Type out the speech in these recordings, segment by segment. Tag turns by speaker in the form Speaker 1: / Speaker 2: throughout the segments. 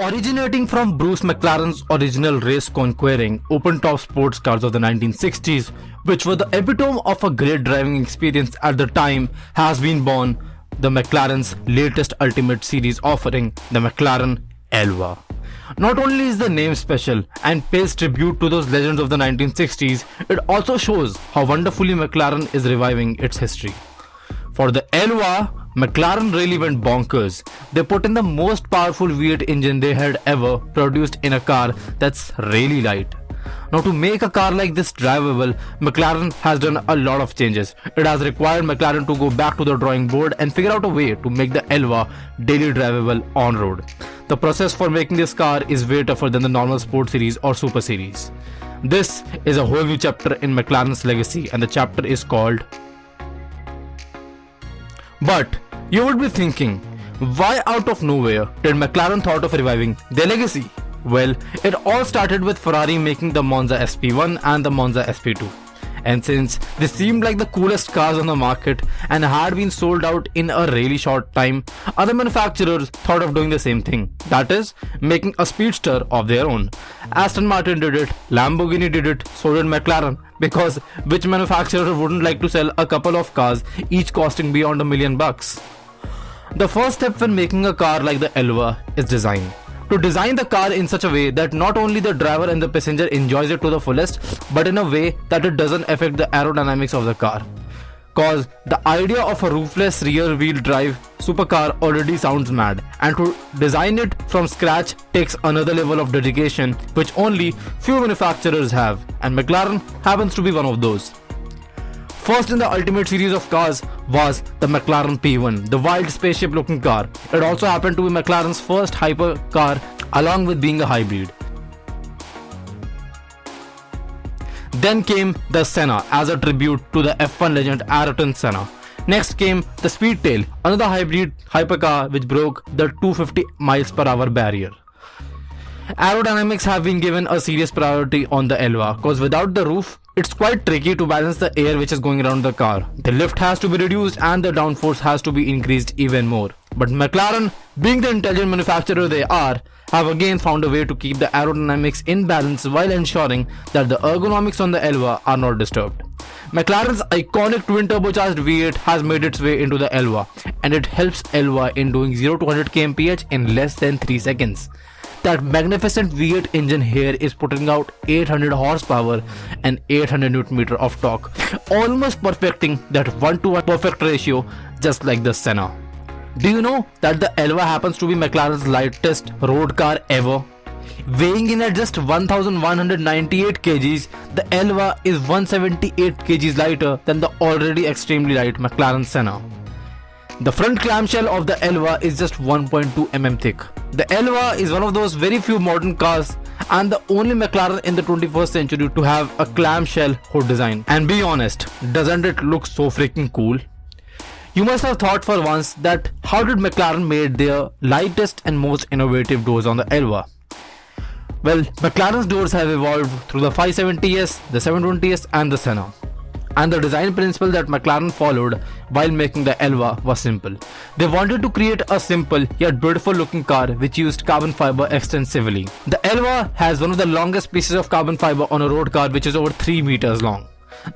Speaker 1: Originating from Bruce McLaren's original race-conquering open-top sports cars of the 1960s, which were the epitome of a great driving experience at the time, has been born the McLaren's latest Ultimate Series offering, the McLaren Elva. Not only is the name special and pays tribute to those legends of the 1960s, it also shows how wonderfully McLaren is reviving its history. For the Elva, McLaren really went bonkers. They put in the most powerful V8 engine they had ever produced in a car that's really light. Now, to make a car like this drivable, McLaren has done a lot of changes. It has required McLaren to go back to the drawing board and figure out a way to make the Elva daily drivable on road. The process for making this car is way tougher than the normal Sport Series or Super Series. This is a whole new chapter in McLaren's legacy, and the chapter is called. But you would be thinking, why out of nowhere did McLaren thought of reviving their legacy? Well, it all started with Ferrari making the Monza SP1 and the Monza SP2. And since they seemed like the coolest cars on the market and had been sold out in a really short time, other manufacturers thought of doing the same thing. That is, making a speedster of their own. Aston Martin did it, Lamborghini did it, so did McLaren. Because which manufacturer wouldn't like to sell a couple of cars, each costing beyond $1 million? The first step when making a car like the Elva is design. To design the car in such a way that not only the driver and the passenger enjoys it to the fullest, but in a way that it doesn't affect the aerodynamics of the car. Cause the idea of a roofless rear wheel drive supercar already sounds mad, and to design it from scratch takes another level of dedication which only few manufacturers have, and McLaren happens to be one of those. First in the Ultimate Series of cars was the McLaren P1, the wild spaceship looking car. It also happened to be McLaren's first hypercar along with being a hybrid. Then came the Senna as a tribute to the F1 legend Ayrton Senna. Next came the Speedtail, another hybrid hypercar which broke the 250 miles per hour barrier. Aerodynamics have been given a serious priority on the Elva, cause without the roof, it's quite tricky to balance the air which is going around the car. The lift has to be reduced and the downforce has to be increased even more. But McLaren, being the intelligent manufacturer they are, have again found a way to keep the aerodynamics in balance while ensuring that the ergonomics on the Elva are not disturbed. McLaren's iconic twin-turbocharged V8 has made its way into the Elva, and it helps Elva in doing 0 to 100 kmph in less than 3 seconds. That magnificent V8 engine here is putting out 800 horsepower and 800 Nm of torque, almost perfecting that 1-to-1 perfect ratio just like the Senna. Do you know that the Elva happens to be McLaren's lightest road car ever? Weighing in at just 1198 kgs, the Elva is 178 kgs lighter than the already extremely light McLaren Senna. The front clamshell of the Elva is just 1.2 mm thick. The Elva is one of those very few modern cars and the only McLaren in the 21st century to have a clamshell hood design. And be honest, doesn't it look so freaking cool? You must have thought for once that how did McLaren made their lightest and most innovative doors on the Elva? Well, McLaren's doors have evolved through the 570S, the 720S and the Senna. And the design principle that McLaren followed while making the Elva was simple. They wanted to create a simple yet beautiful looking car which used carbon fiber extensively. The Elva has one of the longest pieces of carbon fiber on a road car which is over 3 meters long.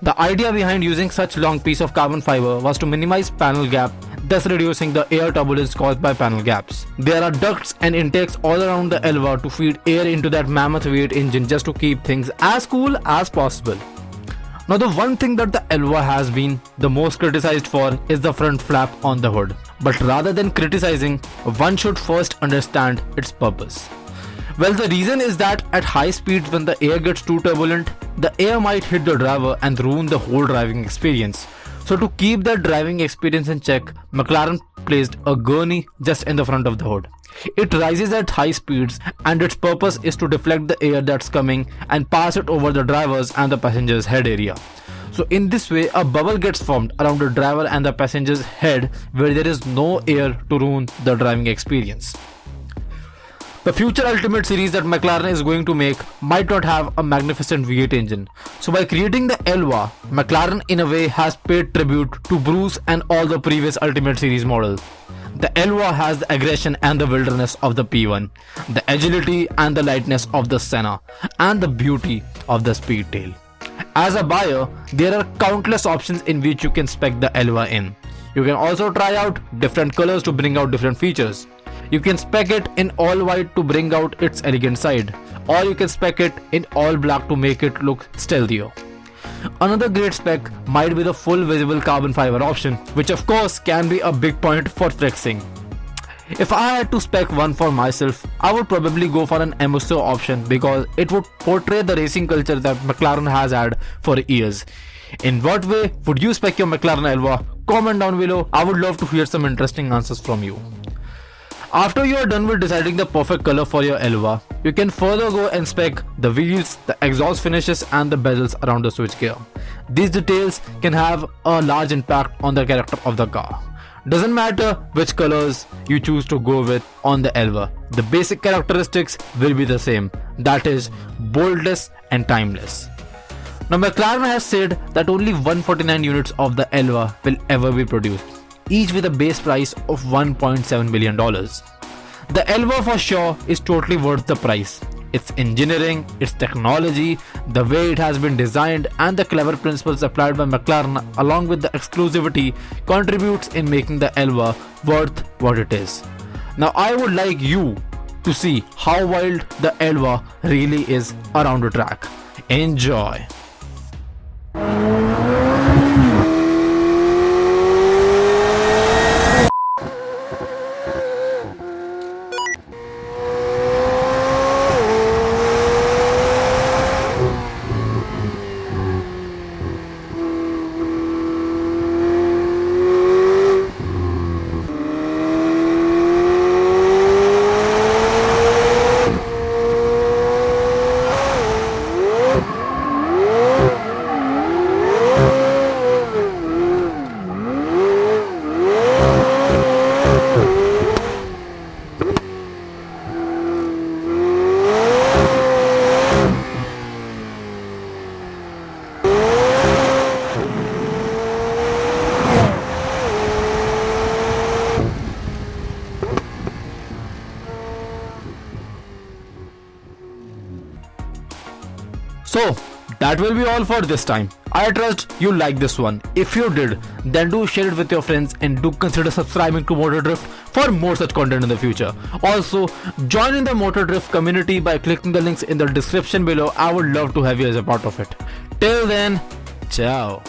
Speaker 1: The idea behind using such long piece of carbon fiber was to minimize panel gap, thus reducing the air turbulence caused by panel gaps. There are ducts and intakes all around the Elva to feed air into that mammoth V8 engine just to keep things as cool as possible. Now, the one thing that the Elva has been the most criticized for is the front flap on the hood. But rather than criticizing, one should first understand its purpose. Well, the reason is that at high speeds when the air gets too turbulent, the air might hit the driver and ruin the whole driving experience. So to keep that driving experience in check, McLaren placed a gurney just in the front of the hood. It rises at high speeds and its purpose is to deflect the air that's coming and pass it over the driver's and the passenger's head area. So in this way, a bubble gets formed around the driver and the passenger's head where there is no air to ruin the driving experience. The future Ultimate Series that McLaren is going to make might not have a magnificent V8 engine. So by creating the Elva, McLaren in a way has paid tribute to Bruce and all the previous Ultimate Series models. The Elva has the aggression and the wilderness of the P1, the agility and the lightness of the Senna, and the beauty of the Speedtail. As a buyer, there are countless options in which you can spec the Elva in. You can also try out different colors to bring out different features. You can spec it in all white to bring out its elegant side, or you can spec it in all black to make it look stealthier. Another great spec might be the full visible carbon fiber option, which of course can be a big point for flexing. If I had to spec one for myself, I would probably go for an MSO option because it would portray the racing culture that McLaren has had for years. In what way would you spec your McLaren Elva? Comment down below. I would love to hear some interesting answers from you. After you are done with deciding the perfect color for your Elva, you can further go and spec the wheels, the exhaust finishes and the bezels around the switchgear. These details can have a large impact on the character of the car. Doesn't matter which colors you choose to go with on the Elva, the basic characteristics will be the same, that is boldness and timeless. Now McLaren has said that only 149 units of the Elva will ever be produced, each with a base price of $1.7 million. The Elva for sure is totally worth the price. Its engineering, its technology, the way it has been designed and the clever principles applied by McLaren along with the exclusivity contributes in making the Elva worth what it is. Now I would like you to see how wild the Elva really is around the track. Enjoy! So that will be all for this time. I trust you liked this one. If you did, then do share it with your friends and do consider subscribing to Motor Drift for more such content in the future. Also, join in the Motor Drift community by clicking the links in the description below. I would love to have you as a part of it. Till then, ciao.